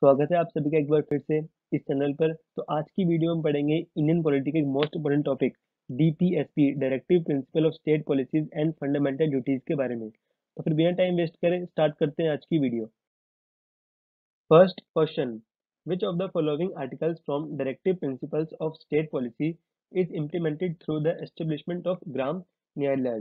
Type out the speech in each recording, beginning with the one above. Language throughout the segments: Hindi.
स्वागत है आप सभी का एक बार फिर से इस चैनल पर। तो आज की वीडियो में पढ़ेंगे इंडियन पॉलिटी के most important topic DPSP directive principle of state policies and fundamental duties के बारे में। तो फिर बिना टाइम वेस्ट करें स्टार्ट करते हैं आज की video. First question, which of the following articles from directive principles of state policy is implemented through the establishment of Gram Nyayalaya.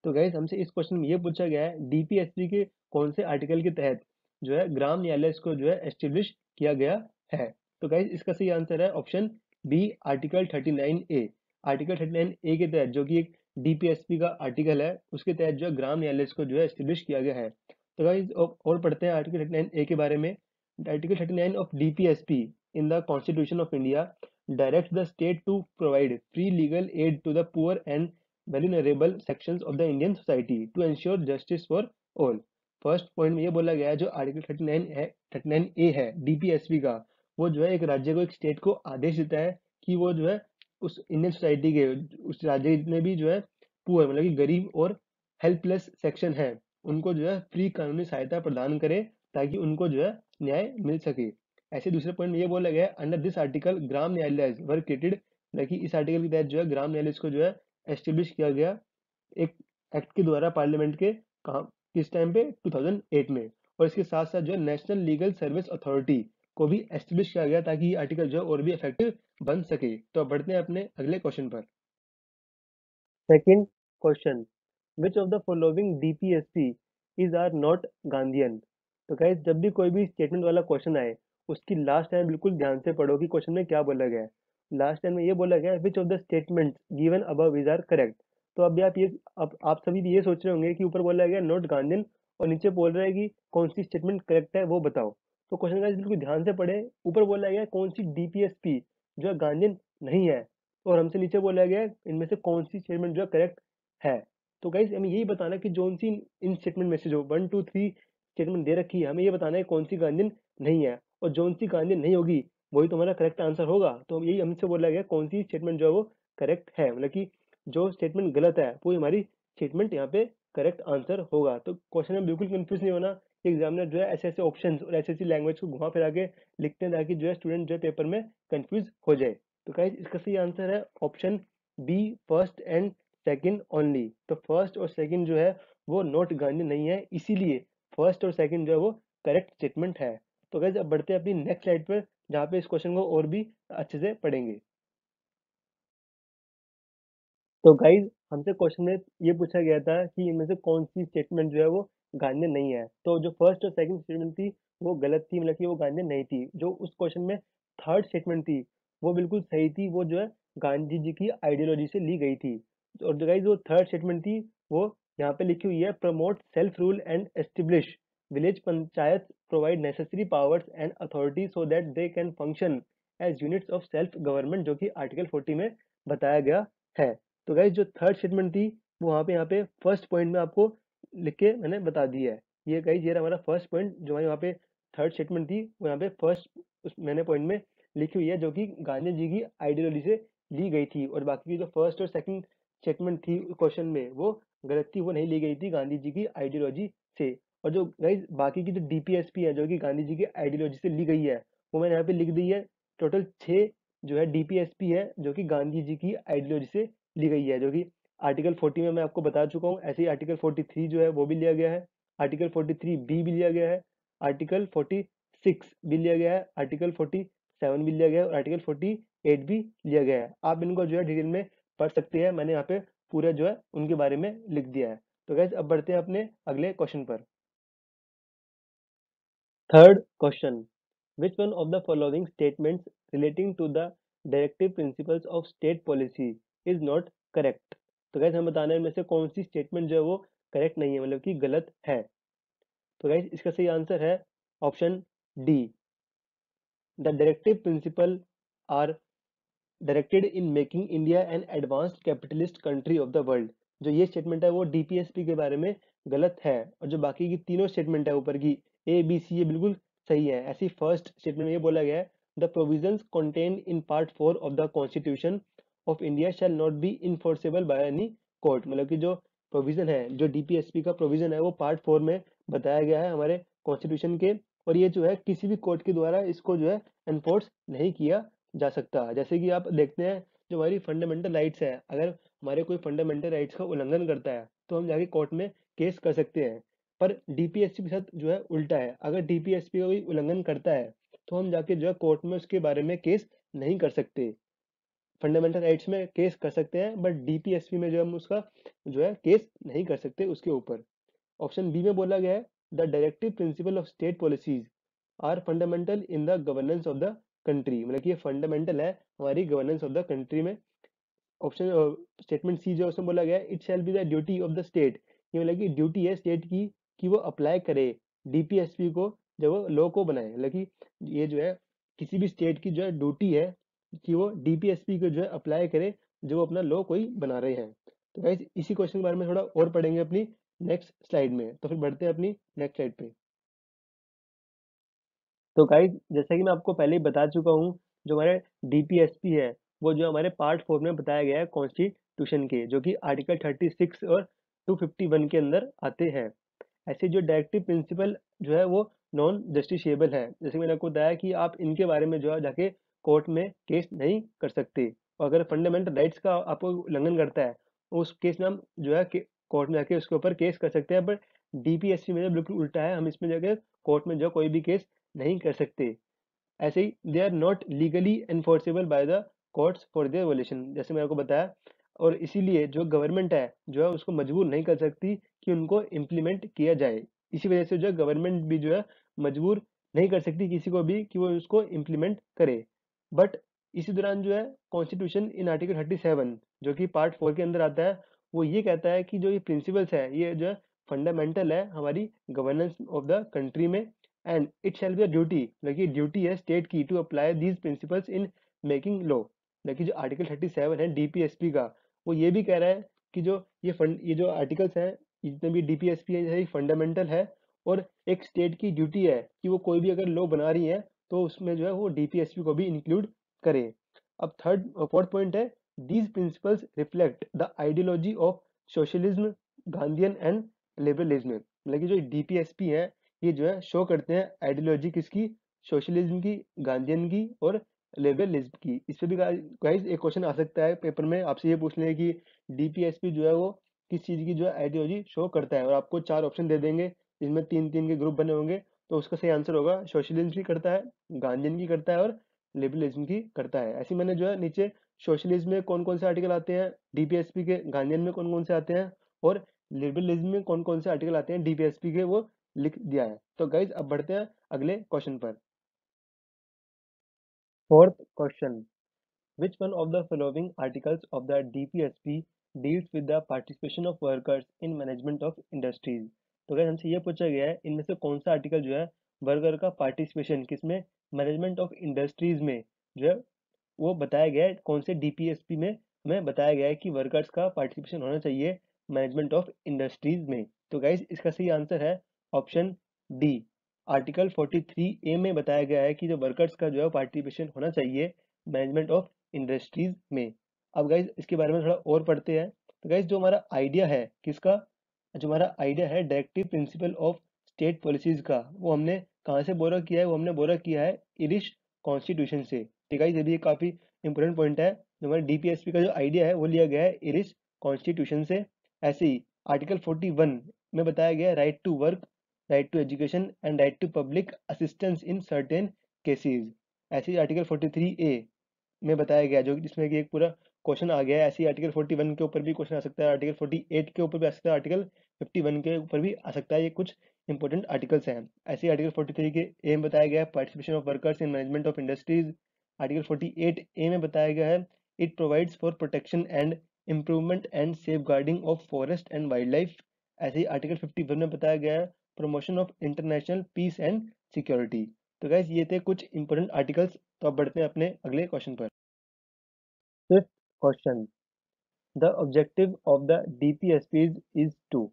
तो गाइस हमसे इस क्वेश्चन में ये पूछा गया है डीपीएसपी के कौन से आर्टिकल के तहत जो है ग्राम न्यायालय को जो है एस्टेब्लिश किया गया है। तो गाइस इसका सही आंसर है option B, article 39A। Article 39A के तहत जो कि एक डीपीएसपी का आर्टिकल है उसके तहत जो है ग्राम न्यायालय को जो है एस्टेब्लिश किया गया है। तो गाइस और पढ़ते हैं आर्टिकल 39A के बारे में। Article 39 of DPSP in the Constitution of India directs the state to provide free legal aid to the poor and vulnerable sections of the Indian society to ensure justice for all। First point में ये बोला गया है जो आर्टिकल 39A है डीपीएसपी का, वो जो है एक राज्य को, एक स्टेट को आदेश देता है कि वो जो है उस इंडियन सोसाइटी के, उस राज्य जितने भी जो है पुअर मतलब कि गरीब और हेल्पलेस सेक्शन है उनको जो है फ्री कानूनी सहायता प्रदान करे ताकि उनको जो है न्याय मिल सके। ऐसे दूसरे पॉइंट में ये बोला गया है अंडर दिस आर्टिकल ग्राम न्यायालय वर क्रिएटेड, कि इस आर्टिकल के तहत जो है ग्राम न्यायालय को जो है एस्टेब्लिश किया गया एक एक्ट के द्वारा पार्लियामेंट के काम किस टाइम पे 2008 में। और इसके साथ साथ जो है नेशनल लीगल सर्विस अथॉरिटी को भी एस्टेब्लिश किया गया ताकि ये आर्टिकल जो है और भी इफेक्टिव बन सके। तो अब बढ़ते हैं अपने अगले क्वेश्चन पर। Second question, which of the following DPSP is are not Gandhian. तो गाइस जब भी कोई भी स्टेटमेंट वाला क्वेश्चन आए उसकी लास्ट टाइम बिल्कुल ध्यान से पढ़ो कि क्वेश्चन में क्या बोला गया है। लास्ट टाइम में ये बोला गया है which of the statements given above is are correct. तो अभी आप सभी भी ये सोच रहे होंगे कि ऊपर बोला गया नॉट गांधीयन और नीचे बोल रहा है कि कौन सी स्टेटमेंट करेक्ट है वो बताओ। तो क्वेश्चन गाइस बिल्कुल ध्यान से पढ़े। ऊपर बोला गया है कौन सी डीपीएसपी जो है गांधीयन नहीं है, और हमसे नीचे बोला गया है इनमें से कौन सी स्टेटमेंट जो है करेक्ट है। तो गाइस हमें यही बताना है कि जो सी इन स्टेटमेंट में से जो 1 2 3 स्टेटमेंट दे रखी है हमें ये बताना है कौन सी गांधीयन नहीं है, और जो सी गांधीयन नहीं होगी वही तुम्हारा करेक्ट आंसर होगा। तो यही हमसे बोला गया कौन सी स्टेटमेंट जो है वो करेक्ट है, मतलब कि जो स्टेटमेंट गलत है वो हमारी स्टेटमेंट यहाँ पे करेक्ट आंसर होगा। तो क्वेश्चन में बिल्कुल कंफ्यूज नहीं होना। एग्जामिनर जो है ऐसे ऐसे ऑप्शन और ऐसी ऐसी लैंग्वेज को घुमा फिरा के लिखते हैं ताकि जो है स्टूडेंट जो है पेपर में कंफ्यूज हो जाए। तो गाइस इसका सही आंसर है option B, first and second only. तो फर्स्ट और सेकंड जो है वो नॉट गांधी नहीं है, इसीलिए फर्स्ट और सेकंड जो है वो करेक्ट स्टेटमेंट है। तो गाइस अब बढ़ते हैं अपनी नेक्स्ट स्लाइड पर जहाँ पे इस क्वेश्चन को और भी अच्छे से पढ़ेंगे। तो गाइस हमसे क्वेश्चन में ये पूछा गया था कि इनमें से कौन सी स्टेटमेंट जो है वो गांधी नहीं है। तो जो फर्स्ट और सेकंड स्टेटमेंट थी वो गलत थी, मतलब कि वो गांधी नहीं थी। जो उस क्वेश्चन में थर्ड स्टेटमेंट थी वो बिल्कुल सही थी, वो जो है गांधी जी की आइडियोलॉजी से ली गई थी। और जो गाइस वो थर्ड स्टेटमेंट थी वो यहाँ पे लिखी हुई है promote self rule and establish village panchayat provide necessary powers and authority so that they can function as units of self government, जो कि आर्टिकल 40 में बताया गया है। तो गाइस जो थर्ड स्टेटमेंट थी वो यहाँ पे फर्स्ट पॉइंट में आपको लिख के मैंने बता दी है। ये गाइस ये रहा हमारा फर्स्ट पॉइंट, जो यहाँ पे थर्ड स्टेटमेंट थी वो यहाँ पे फर्स्ट उस मैंने पॉइंट में लिखी हुई है, जो कि गांधी जी की आइडियोलॉजी से ली गई थी। और बाकी की जो फर्स्ट और सेकंड स्टेटमेंट थी क्वेश्चन में वो गलत थी, वो नहीं ली गई थी गांधी जी की आइडियोलॉजी से। और जो गाइस बाकी की जो डीपीएसपी है जो कि गांधी जी की आइडियोलॉजी से ली गई है वो मैंने यहाँ पे लिख दी है। टोटल 6 जो है डीपीएसपी है जो कि गांधी जी की आइडियोलॉजी से ली गई है, जो कि आर्टिकल 40 में मैं आपको बता चुका हूँ। ऐसे ही आर्टिकल 43 जो है वो भी लिया गया है, आर्टिकल 43 बी भी लिया गया है, आर्टिकल 46 भी लिया गया है, आर्टिकल 47 भी लिया गया है और आर्टिकल 48 भी लिया गया है। आप इनको जो है डिटेल में पढ़ सकते हैं, मैंने यहाँ पे पूरा जो है उनके बारे में लिख दिया है। तो गैस अब बढ़ते हैं अपने अगले क्वेश्चन पर। Third question, which one of the following statements relating to the directive principles of state policy is not correct। तो गाइस हम बताने में से कौन सी स्टेटमेंट जो है वो करेक्ट नहीं है, मतलब कि गलत है। तो गाइस इसका सही आंसर है option D, the directive principle are directed in making India an advanced capitalist country of the world. जो ये स्टेटमेंट है वो डीपीएसपी के बारे में गलत है, और जो बाकी की तीनों स्टेटमेंट है ऊपर की ए बी सी ये बिल्कुल सही है। ऐसी फर्स्ट स्टेटमेंट में ये बोला गया है the provisions contained in part 4 of the constitution of India shall not be enforceable by any court. मतलब कि जो प्रोविजन है, जो डीपीएसपी का प्रोविजन है वो पार्ट 4 में बताया गया है हमारे कॉन्स्टिट्यूशन के और ये जो है किसी भी कोर्ट के द्वारा इसको जो है एनफोर्स नहीं किया जा सकता। जैसे कि आप देखते हैं जो हमारी फंडामेंटल राइट्स है, अगर हमारे कोई फंडामेंटल राइट्स का उल्लंघन करता है तो हम जाके कोर्ट में केस कर सकते हैं। पर डीपीएसपी के साथ जो है उल्टा है, अगर डीपीएसपी का कोई उल्लंघन करता है तो हम जाके जो है कोर्ट में उसके बारे में केस नहीं कर सकते। फंडामेंटल राइट्स में केस कर सकते हैं बट डीपीएसपी में जो हम उसका जो है केस नहीं कर सकते उसके ऊपर। ऑप्शन बी में बोला गया है the directive principle of state policies are fundamental in the governance of the country, मतलब कि ये फंडामेंटल है हमारी गवर्नेंस ऑफ द कंट्री में। ऑप्शन स्टेटमेंट सी जो उसमें बोला गया है it shall be the duty of the state, ये मतलब कि ड्यूटी है स्टेट की कि वो अप्लाई करे डीपीएसपी को जब वो लॉ को बनाए, मतलब कि ये जो है किसी भी स्टेट की जो है ड्यूटी है कि वो डीपीएसपी को जो है अप्लाई करे जब वो अपना लॉ कोई बना रहे हैं। तो गाइस इसी क्वेश्चन के बारे में थोड़ा और पढ़ेंगे अपनी नेक्स्ट स्लाइड में, तो फिर बढ़ते हैं अपनी नेक्स्ट स्लाइड पे। तो गाइस जैसा कि मैं आपको पहले ही बता चुका हूँ, जो हमारे डीपीएसपी है वो जो हमारे पार्ट 4 में बताया गया है कॉन्स्टिट्यूशन के, जो कि आर्टिकल 36 और 251 के अंदर आते हैं। ऐसे जो डायरेक्टिव प्रिंसिपल जो है वो नॉन जस्टिसेबल है, जैसे मैंने आपको बताया कि आप इनके बारे में जो है जाके कोर्ट में केस नहीं कर सकते, और अगर फंडामेंटल राइट्स का आपको उल्लंघन करता है तो उस केस में हम जो है कोर्ट में जाके उसके ऊपर केस कर सकते हैं। बट डीपीएससी में जो बिल्कुल उल्टा है, हम इसमें जाके कोर्ट में जो कोई भी केस नहीं कर सकते। ऐसे ही they are not legally enforceable by the courts for their violation, जैसे मैंने आपको बताया, और इसीलिए जो गवर्नमेंट है जो है उसको मजबूर नहीं कर सकती कि उनको इम्प्लीमेंट किया जाए। इसी वजह से जो है गवर्नमेंट भी जो है मजबूर नहीं कर सकती किसी को भी कि वो उसको इम्प्लीमेंट करे। बट इसी दौरान जो है कॉन्स्टिट्यूशन इन आर्टिकल 37 जो कि पार्ट 4 के अंदर आता है, वो ये कहता है कि जो ये प्रिंसिपल्स है ये जो है फंडामेंटल है हमारी गवर्नेंस ऑफ द कंट्री में, and it shall be a duty, मतलब ड्यूटी है स्टेट की to apply these principles in making law. लेकिन जो आर्टिकल 37 है डीपीएसपी का, वो ये भी कह रहा है कि जो ये जो आर्टिकल्स हैं, जितने भी डीपीएसपी है ये फंडामेंटल है, और एक स्टेट की ड्यूटी है कि वो कोई भी अगर लॉ बना रही है तो उसमें जो है वो डीपीएसपी को भी इंक्लूड करे। अब थर्ड फोर्थ पॉइंट है these principles reflect the ideology of socialism, Gandhian and liberalism, मतलब कि जो डीपीएसपी है ये जो है शो करते हैं आइडियोलॉजी किसकी, सोशलिज्म की, गांधीयन की और लिबरलिज्म की। इस पे भी गाइस एक क्वेश्चन आ सकता है पेपर में, आपसे ये पूछ लें कि डीपीएसपी जो है वो किस चीज की जो है आइडियोलॉजी शो करता है, और आपको 4 ऑप्शन दे देंगे जिसमें 3-3 के ग्रुप बने होंगे, तो उसका सही आंसर होगा सोशलिज्म की करता है, गांधीयन की करता है और लिबरलिज्म की करता है। ऐसे मैंने जो है नीचे सोशलिज्म में कौन कौन से आर्टिकल आते हैं डीपीएसपी के, गांधीयन में कौन कौन से आते हैं और लिबरलिज्म में कौन कौन से आर्टिकल आते हैं डीपीएसपी के, वो लिख दिया है। तो गाइज अब बढ़ते हैं अगले क्वेश्चन पर। Fourth question, which one of the following articles of the DPSP deals with the participation of workers in management of industries? तो अगर हमसे ये पूछा गया है इनमें से कौन सा आर्टिकल जो है वर्कर का पार्टिसिपेशन किसमें, मैनेजमेंट ऑफ इंडस्ट्रीज में जो है वो बताया गया है, कौन से डीपीएसपी में हमें बताया गया है कि वर्कर्स का पार्टिसिपेशन होना चाहिए मैनेजमेंट ऑफ इंडस्ट्रीज में। तो गाइज इसका सही आंसर है ऑप्शन डी, आर्टिकल 43 ए में बताया गया है कि जो वर्कर्स का जो है पार्टिसिपेशन होना चाहिए मैनेजमेंट ऑफ इंडस्ट्रीज में। अब गाइज इसके बारे में थोड़ा और पढ़ते हैं। तो गाइज जो हमारा आइडिया है किसका, जो हमारा आइडिया है directive principle of state policies का, वो हमने कहाँ से बोरा किया है, वो हमने बोरा किया है इरिश कॉन्स्टिट्यूशन से। ठीक है, ये भी एक काफी इंपॉर्टेंट पॉइंट है, जो हमारे डीपीएसपी का जो आइडिया है वो लिया गया है इरिश कॉन्स्टिट्यूशन से। ऐसे ही आर्टिकल 41 में बताया गया है right to work, right to education and right to public assistance in certain cases. ऐसे ही आर्टिकल 43 ए में बताया गया जो जिसमें कि एक पूरा क्वेश्चन आ गया है। ऐसे ही आर्टिकल 41 के ऊपर भी क्वेश्चन आ सकता है, आर्टिकल 48 के ऊपर भी आ सकता है, आर्टिकल 51 के ऊपर भी आ सकता है, ये कुछ इंपॉर्टेंट आर्टिकल्स हैं। ऐसे ही आर्टिकल 43 के ए में बताया गया है participation of workers in management of industries. Article 48 A में बताया गया है it provides for protection and improvement and safeguarding of forest and wildlife. ऐसे ही आर्टिकल 51 में बताया गया है promotion of international peace and security. तो गैस ये थे कुछ इंपॉर्टेंट आर्टिकल्स। तो अब बढ़ते हैं अपने अगले क्वेश्चन पर। Fifth question, the objective of the DPSP is to.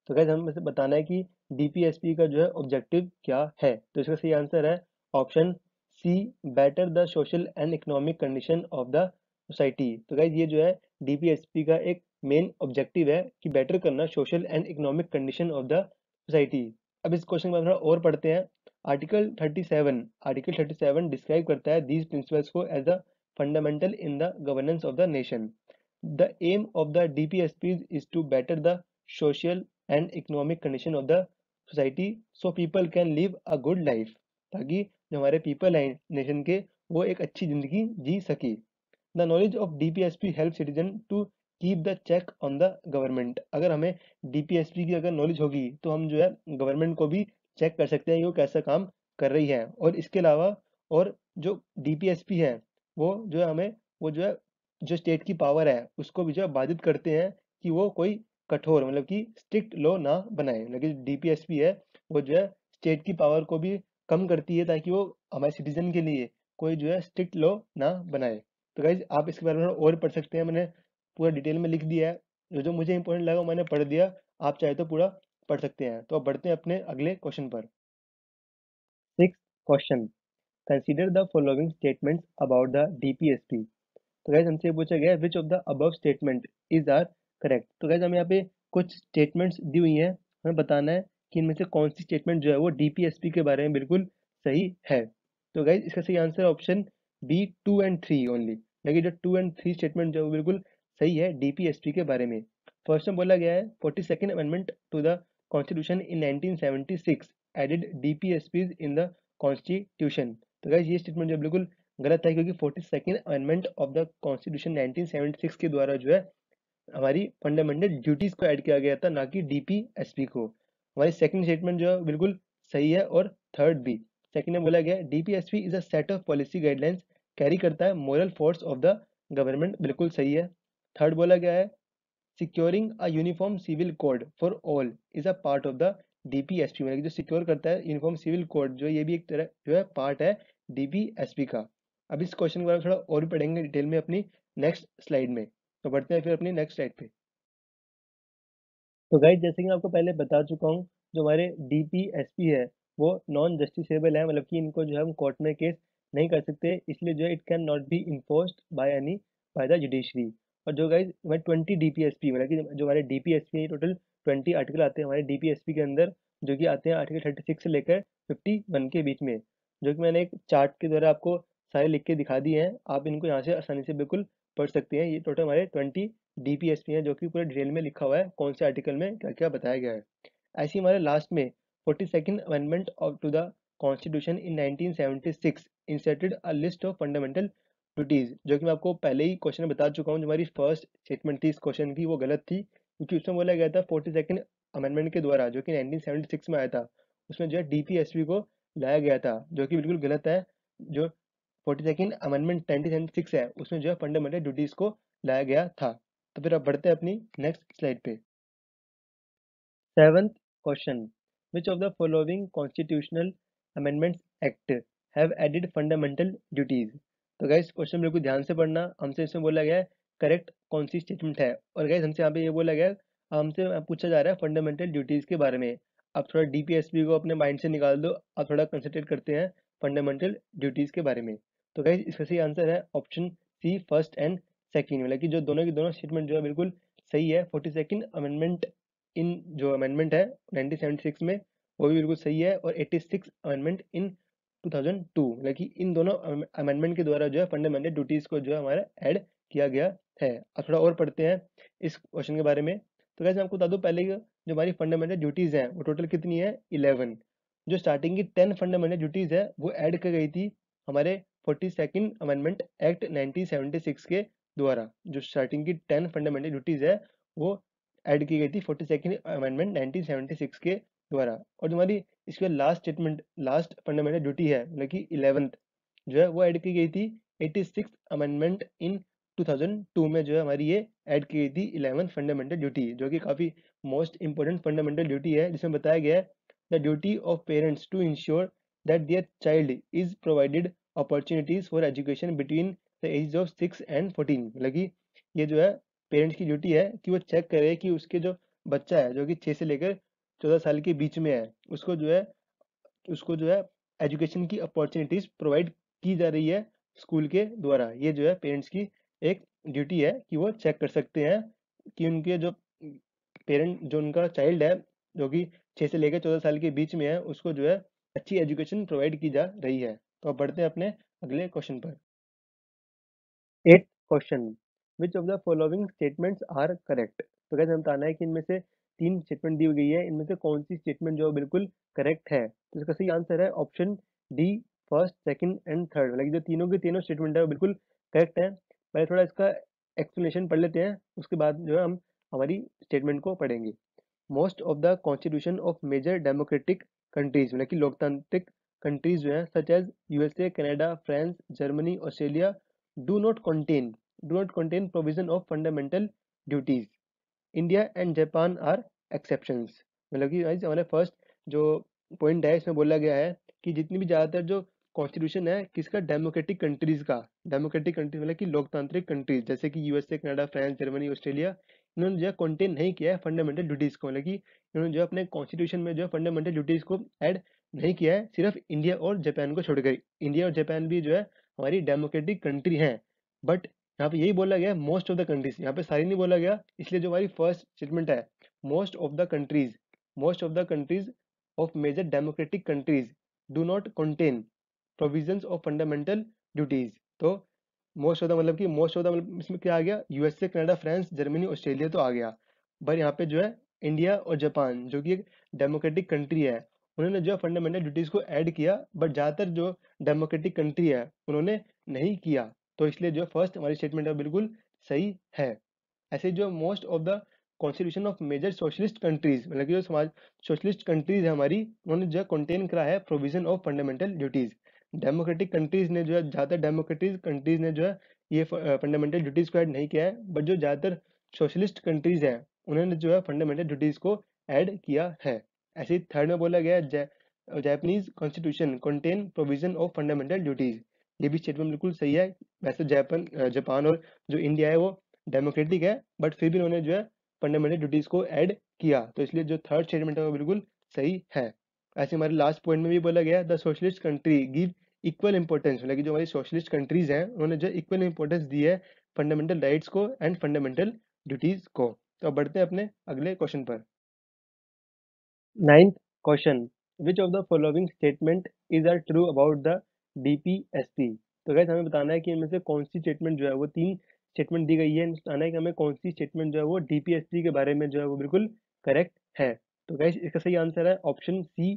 तो गाइस हमें से बताना है कि डीपीएसपी का जो है ऑब्जेक्टिव क्या है। तो इसका सही आंसर है option C, better the social and economic condition of the society. तो गाइस ये जो है डीपीएसपी का एक मेन ऑब्जेक्टिव है कि बेटर करना social and economic condition of the society. अब इस क्वेश्चन को थोड़ा और पढ़ते हैं। आर्टिकल 37 डिस्क्राइब करता है दीज प्रिंसिपल्स को as a fundamental in the governance of the nation. The aim of the DPSPs is to better the social and economic condition of the society so people can live a good life, ताकि जो हमारे पीपल हैं नेशन के वो एक अच्छी जिंदगी जी सके। The knowledge of DPSP help citizen to keep the check on the government. अगर हमें DPSP की अगर नॉलेज होगी तो हम जो है गवर्नमेंट को भी चेक कर सकते हैं कि वो कैसा काम कर रही है। और इसके अलावा और जो DPSP है वो जो है हमें वो जो है जो स्टेट की पावर है उसको भी जो है बाधित करते हैं कि वो कोई कठोर मतलब कि स्ट्रिक्ट लॉ ना बनाए। लेकिन DPSP है वो जो है स्टेट की पावर को भी कम करती है ताकि वो हमारे सिटीजन के लिए कोई जो है स्ट्रिक्ट लॉ ना बनाए। तो गाइज आप इसके बारे में थोड़ा और पढ़ सकते हैं, मैंने पूरा डिटेल में लिख दिया है। जो मुझे इंपॉर्टेंट लगा वो मैंने पढ़ दिया, आप चाहे तो पूरा पढ़ सकते हैं। तो अब बढ़ते हैं अपने अगले क्वेश्चन पर। Six question, consider the following statements about the DPSP। तो गाइज हमसे पूछा गया है which of the above statement is are correct. तो गाइज हमें यहाँ पे कुछ स्टेटमेंट्स दी हुई हैं, हमें बताना है कि इनमें से कौन सी स्टेटमेंट जो है वो DPSP के बारे में बिल्कुल सही है। तो गाइज इसका सही answer option B 2 and 3 only, लेकिन जो 2 and 3 स्टेटमेंट जो है वो बिल्कुल सही है DPSP के बारे में। फर्स्ट में बोला गया है 42nd amendment to the constitution in 1976 added DPSPs in the constitution. तो गाइज ये स्टेटमेंट जो है बिल्कुल गलत है, क्योंकि 42nd amendment of the constitution 1976 के द्वारा जो है हमारी फंडामेंटल ड्यूटीज को ऐड किया गया था, ना कि DPSP को। हमारी सेकंड स्टेटमेंट जो है बिल्कुल सही है, और थर्ड भी। सेकंड में बोला गया है DPSP is a set of policy guidelines carry करता है moral force of the government, बिल्कुल सही है। थर्ड बोला गया है securing a uniform civil code for all is a part of the DPSP, मतलब कि जो सिक्योर करता है यूनिफॉर्म सिविल कोड जो ये भी एक तरह जो है पार्ट है DPSP का। अब इस क्वेश्चन के बारे में थोड़ा और भी पढ़ेंगे डिटेल में अपनी नेक्स्ट स्लाइड में। तो बढ़ते हैं फिर अपनी नेक्स्ट स्लाइड पे। तो गाइज जैसे कि मैं आपको पहले बता चुका हूँ, जो हमारे DPSP है वो नॉन जस्टिसेबल है, मतलब कि इनको जो है हम कोर्ट में केस नहीं कर सकते, इसलिए जो है it can not be enforced by the judiciary. और जो गाइज हमारे 20 DPSP मतलब कि जो हमारे DPSP है टोटल 20 आर्टिकल आते हैं हमारे DPSP के अंदर, जो कि आते हैं आर्टिकल 36 से लेकर 51 के बीच में, जो कि मैंने एक चार्ट के द्वारा आपको सारे लिख के दिखा दिए हैं। आप इनको यहाँ से आसानी से बिल्कुल पढ़ सकते हैं। ये टोटल हमारे 20 DPSP है, जो कि पूरे डिटेल में लिखा हुआ है कौन से आर्टिकल में क्या क्या बताया गया है। ऐसे ही हमारे लास्ट में 42nd amendment of to the constitution in 1976 inserted a list of fundamental duties, जो कि मैं आपको पहले ही क्वेश्चन में बता चुका हूँ। जो हमारी फर्स्ट स्टेटमेंट थी इस क्वेश्चन की वो गलत थी, क्योंकि उसमें बोला गया था 42nd अमेंडमेंट के द्वारा जो कि 1976 में आया था, उसमें जो है DPSP को लाया गया था, जो कि बिल्कुल गलत है। जो 42nd अमेंडमेंट 1976 है उसमें जो है फंडामेंटल ड्यूटीज को लाया गया था। तो फिर अब बढ़ते हैं अपनी नेक्स्ट स्लाइड पे। Seventh question, which of the following constitutional amendments act have added fundamental duties. तो गाइस क्वेश्चन बिल्कुल ध्यान से पढ़ना, हमसे इसमें बोला गया है करेक्ट कौन सी स्टेटमेंट है, और गाइस हमसे यहाँ पे ये बोला गया है, हमसे पूछा जा रहा है फंडामेंटल ड्यूटीज के बारे में। आप थोड़ा DPSP को अपने माइंड से निकाल दो, आप थोड़ा कंसंट्रेट करते हैं फंडामेंटल ड्यूटीज के बारे में। तो गाइस इसका सही आंसर है option C first and second, मतलब कि जो दोनों की दोनों स्टेटमेंट जो है बिल्कुल सही है। 42nd अमेंडमेंट इन जो अमेंडमेंट है 1976 में वो भी बिल्कुल सही है, और 86 अमेंडमेंट इन 2002, मतलब कि इन दोनों अमेंडमेंट के द्वारा जो है फंडामेंटल ड्यूटीज को जो है हमारा ऐड किया गया है। अब थोड़ा और पढ़ते हैं इस क्वेश्चन के बारे में। तो कैसे आपको बता दूं पहले कि जो हमारी फंडामेंटल ड्यूटीज हैं वो टोटल कितनी है 11। जो स्टार्टिंग की 10 फंडामेंटल ड्यूटीज है वो ऐड कर गई थी हमारे 42nd अमेंडमेंट एक्ट 1976 के द्वारा। जो स्टार्टिंग की 10 फंडामेंटल ड्यूटीज है वो ऐड की गई थी 42nd अमेंडमेंट 1976 के द्वारा। और जो हमारी इसके last statement last fundamental duty है मतलब कि 11th जो है वो ऐड की गई थी 86 अमेंडमेंट इन 2002 में, जो है हमारी ये ऐड की गई थी 11th फंडामेंटल ड्यूटी, जो कि काफ़ी मोस्ट इंपॉर्टेंट फंडामेंटल ड्यूटी है, जिसमें बताया गया है the duty of parents to ensure that their child is provided opportunities for education between the age of 6 and 14। मतलब कि ये जो है पेरेंट्स की ड्यूटी है कि वो चेक करे कि उसके जो बच्चा है जो कि 6 से लेकर 14 साल के बीच में है उसको जो है एजुकेशन की अपॉर्चुनिटीज प्रोवाइड की जा रही है स्कूल के द्वारा। ये जो है पेरेंट्स की एक ड्यूटी है कि वो चेक कर सकते हैं कि उनके जो पेरेंट जो उनका चाइल्ड है जो कि 6 से लेकर 14 साल के बीच में है उसको जो है अच्छी एजुकेशन प्रोवाइड की जा रही है। तो अब बढ़ते हैं अपने अगले क्वेश्चन पर। 8th question, which of the following statements are correct. तो कैसे हमें बताना है कि इनमें से 3 स्टेटमेंट दी गई है, इनमें से कौन सी स्टेटमेंट जो बिल्कुल करेक्ट है। तो इसका सही आंसर है option D, first, second and third. मतलब जो तीनों के तीनों स्टेटमेंट है वो बिल्कुल करेक्ट है। पहले थोड़ा इसका एक्सप्लेनेशन पढ़ लेते हैं, उसके बाद जो है हम हमारी स्टेटमेंट को पढ़ेंगे। Most of the constitution of major democratic countries, मतलब कि लोकतांत्रिक कंट्रीज जो है, such as USA, Canada, France, Germany, Australia, do not contain provision of fundamental duties. India and Japan are exceptions. मतलब कि guys, हमारे फर्स्ट जो पॉइंट है इसमें बोला गया है कि जितनी भी ज़्यादातर जो कॉन्स्टिट्यूशन है किसका, डेमोक्रेटिक कंट्रीज का। डेमोक्रेटिक कंट्रीज मतलब कि लोकतांत्रिक कंट्रीज, जैसे कि USA, Canada, France, Germany, Australia, इन्होंने जो है कंटेन नहीं किया है फंडामेंटल ड्यूटीज़ को। मतलब कि इन्होंने जो है अपने कॉन्स्टिट्यूशन में जो है फंडामेंटल ड्यूटीज़ को ऐड नहीं किया है, सिर्फ इंडिया और जापान को छोड़कर। इंडिया और जापान भी जो है हमारी डेमोक्रेटिक कंट्री हैं, बट यहाँ पे यही बोला गया है मोस्ट ऑफ द कंट्रीज, यहाँ पे सारी नहीं बोला गया। इसलिए जो हमारी फर्स्ट स्टेटमेंट है, most of the countries of major democratic countries do not contain provisions of fundamental duties. तो मोस्ट ऑफ द मतलब कि मोस्ट ऑफ द मतलब इसमें क्या आ गया, USA, Canada, France, Germany, Australia तो आ गया, पर यहाँ पे जो है इंडिया और जापान जो कि एक डेमोक्रेटिक कंट्री है, उन्होंने जो है फंडामेंटल ड्यूटीज को ऐड किया, बट ज़्यादातर जो डेमोक्रेटिक कंट्री है उन्होंने नहीं किया। तो इसलिए जो फर्स्ट हमारी स्टेटमेंट है बिल्कुल सही है। ऐसे जो most of the constitution of major socialist countries, मतलब कि जो समाज सोशलिस्ट कंट्रीज है हमारी, उन्होंने जो है कंटेन करा है provision of fundamental duties. Democratic countries ने जो है, ज़्यादातर डेमोक्रेटिक कंट्रीज ने जो है ये फंडामेंटल ड्यूटीज को ऐड नहीं किया है, बट जो ज़्यादातर सोशलिस्ट कंट्रीज हैं उन्होंने जो है फंडामेंटल ड्यूटीज को ऐड किया है। ऐसे ही थर्ड में बोला गया है Japanese constitution contain provision of fundamental duties. ये भी स्टेटमेंट बिल्कुल सही है। वैसे जापान और जो इंडिया है वो डेमोक्रेटिक है, बट फिर भी उन्होंने जो है फंडामेंटल ड्यूटीज को ऐड किया, तो इसलिए जो थर्ड स्टेटमेंट है वो बिल्कुल सही है। ऐसे हमारे लास्ट पॉइंट में भी बोला गया the socialist country give equal importance, मतलब कि जो हमारी सोशलिस्ट कंट्रीज हैं उन्होंने जो इक्वल इंपॉर्टेंस दी है फंडामेंटल राइट्स को एंड फंडामेंटल ड्यूटीज को। तो अब बढ़ते हैं अपने अगले क्वेश्चन पर। 9th question, which of the following statement is are true about the DPSP. तो गाइस हमें बताना है कि इनमें से कौन सी स्टेटमेंट जो है, वो 3 स्टेटमेंट दी गई है, बताना है कि हमें कौन सी स्टेटमेंट जो है वो डीपीएसपी के बारे में जो है वो बिल्कुल करेक्ट है। तो गाइस इसका सही आंसर है ऑप्शन सी,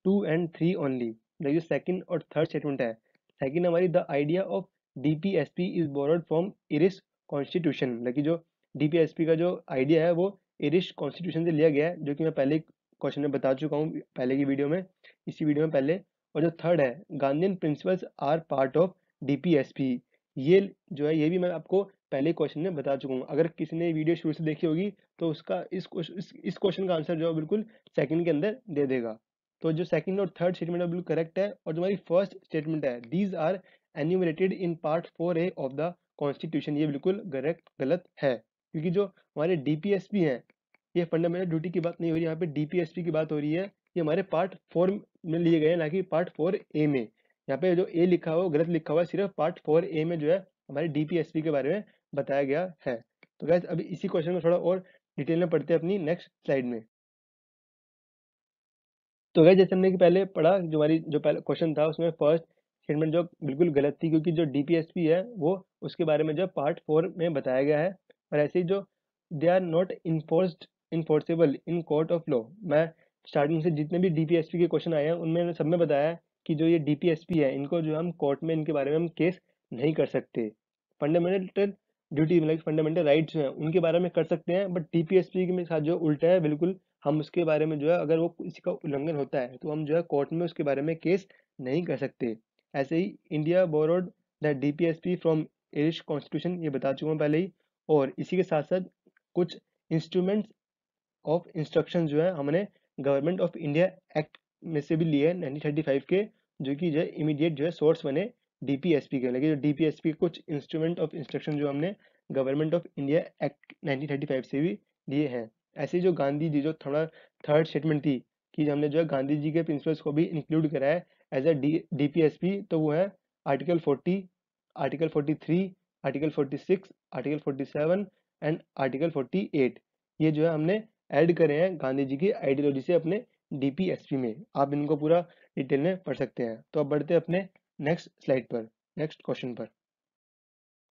2 एंड 3 ओनली। जो सेकंड और थर्ड स्टेटमेंट है, सेकंड हमारी the idea of DPSP is borrowed from Irish constitution, मतलब कि जो डीपीएसपी का जो आइडिया है वो इरिश कॉन्स्टिट्यूशन से लिया गया है, जो कि मैं पहले क्वेश्चन में बता चुका हूँ पहले की वीडियो में, इसी वीडियो में पहले। और जो थर्ड है, Gandhian principles are part of DPSP, ये जो है ये भी मैं आपको पहले क्वेश्चन में बता चुका हूँ। अगर किसी ने वीडियो शुरू से देखी होगी तो उसका इस क्वेश्चन का आंसर जो है बिल्कुल सेकंड के अंदर दे देगा। तो जो सेकंड और थर्ड स्टेटमेंट है बिल्कुल करेक्ट है। और जो हमारी फर्स्ट स्टेटमेंट है, these are enumerated in part 4A of the constitution, ये बिल्कुल गलत है, क्योंकि जो हमारे डीपीएसपी हैं ये फंडामेंटल ड्यूटी की बात नहीं हो रही, यहाँ पे डीपीएसपी की बात हो रही है। ये हमारे पार्ट 4 में लिए गए हैं, ना कि पार्ट 4A में। यहाँ पे जो ए लिखा हुआ गलत लिखा हुआ है, सिर्फ पार्ट 4A में जो है हमारे डीपीएसपी के बारे में बताया गया है। तो गैस अभी इसी क्वेश्चन को थोड़ा और डिटेल में पढ़ते हैं अपनी नेक्स्ट स्लाइड में। तो गैस जैसे हमने कि पहले पढ़ा, जो हमारी जो पहला क्वेश्चन था उसमें फर्स्ट स्टेटमेंट जो बिल्कुल गलत थी, क्योंकि जो डीपीएसपी है वो उसके बारे में जो पार्ट 4 में बताया गया है। और ऐसे ही जो they are not enforceable in court of law, मैं स्टार्टिंग से जितने भी डीपीएसपी के क्वेश्चन आए हैं उनमें मैंने सब में बताया है कि जो ये डीपीएसपी है इनको जो हम कोर्ट में इनके बारे में हम केस नहीं कर सकते। फंडामेंटल ड्यूटी मतलब फंडामेंटल राइट्स हैं उनके बारे में कर सकते हैं, बट डीपीएसपी के साथ जो उल्टा है बिल्कुल, हम उसके बारे में जो है अगर वो किसी का उल्लंघन होता है तो हम जो है कोर्ट में उसके बारे में केस नहीं कर सकते। ऐसे ही India borrowed the DPSP from irish constitution, ये बता चुका हूँ पहले ही। और इसी के साथ साथ कुछ इंस्ट्रूमेंट्स ऑफ इंस्ट्रक्शन जो है हमने गवर्नमेंट ऑफ इंडिया एक्ट में से भी लिए हैं 1935 के, जो कि जो है इमीडिएट जो है सोर्स बने डीपीएसपी के। लेकिन जो डीपीएसपी के कुछ इंस्ट्रूमेंट ऑफ इंस्ट्रक्शन जो हमने गवर्नमेंट ऑफ इंडिया एक्ट 1935 से भी लिए हैं। ऐसे ही जो गांधी जी जो थोड़ा थर्ड स्टेटमेंट थी कि हमने जो है गांधी जी के प्रिंसिपल्स को भी इंक्लूड करा है एज अ डीपीएसपी, तो वो है article 40, article 43, article 46, article 47 and article 48। ये जो है हमने ऐड करे हैं गांधी जी की आइडियोलॉजी से अपने डीपीएसपी में। आप इनको पूरा डिटेल में पढ़ सकते हैं। तो अब बढ़ते हैं अपने नेक्स्ट स्लाइड पर, नेक्स्ट क्वेश्चन पर।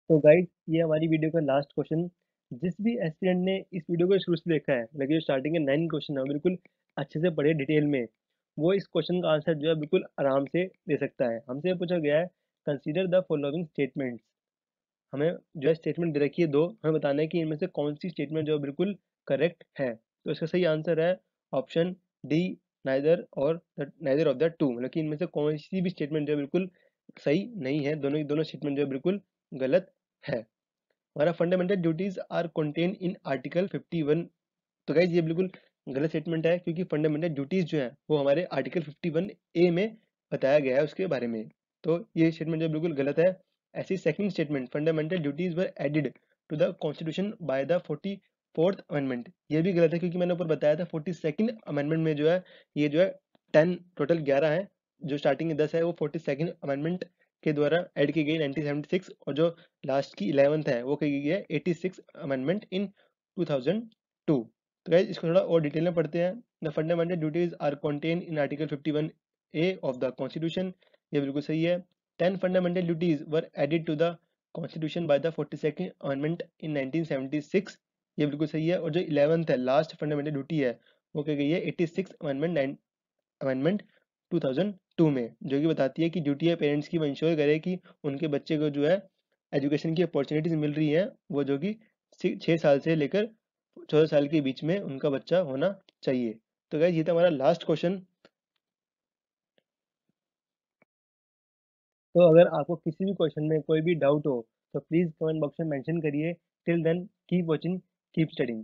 तो गाइस, ये हमारी वीडियो का लास्ट क्वेश्चन। जिस भी एस्पिरेंट ने इस वीडियो को शुरू से देखा है, लगे जो स्टार्टिंग के 9 क्वेश्चन है वो बिल्कुल अच्छे से पढ़े डिटेल में, वो इस क्वेश्चन का आंसर जो है बिल्कुल आराम से दे सकता है। हमसे पूछा गया है, कंसीडर द फॉलोइंग स्टेटमेंट्स। हमें जो है स्टेटमेंट दे रखी है दो, हमें बताना है कि इनमें से कौन सी स्टेटमेंट जो है बिल्कुल करेक्ट है। तो इसका सही आंसर है option D, neither of the two. मतलब कि इनमें से कौन सी भी स्टेटमेंट जो है बिल्कुल सही नहीं है, दोनों स्टेटमेंट जो है बिल्कुल गलत है। हमारा fundamental duties are contain in article 51। तो गाइज ये बिल्कुल गलत स्टेटमेंट है, क्योंकि फंडामेंटल ड्यूटीज जो है वो हमारे आर्टिकल 51A में बताया गया है उसके बारे में। तो ये स्टेटमेंट जो बिल्कुल गलत है। ऐसी second statement, fundamental duties were added to the constitution by the 44th amendment, ये भी गलत है, क्योंकि मैंने ऊपर बताया था 42nd अमेंडमेंट में जो है ये जो है 10 टोटल 11 है, जो स्टार्टिंग में 10 है वो 42nd अमेंडमेंट के द्वारा ऐड की गई 1976, और जो लास्ट की 11th है वो की गई है 86 अमेंडमेंट इन 2002। तो गाइस इसको थोड़ा और डिटेल में पढ़ते हैं। The fundamental duties are contain in article 51A of the constitution, ये बिल्कुल सही है। 10 fundamental duties were added to the constitution by the 42nd amendment in 1976, ये बिल्कुल सही है। और जो 11th है, लास्ट फंडामेंटल ड्यूटी है, वो कही गई है 86 अमेंडमेंट 2002 में, जो कि बताती है कि ड्यूटी है पेरेंट्स की वो इंश्योर करे कि उनके बच्चे को जो है एजुकेशन की अपॉर्चुनिटीज मिल रही है, वो जो कि 6 साल से लेकर 14 साल के बीच में उनका बच्चा होना चाहिए। तो गाइस ये था हमारा लास्ट क्वेश्चन। तो अगर आपको किसी भी क्वेश्चन में कोई भी डाउट हो तो प्लीज़ कमेंट बॉक्स में मेंशन करिए। Till then keep watching, keep studying.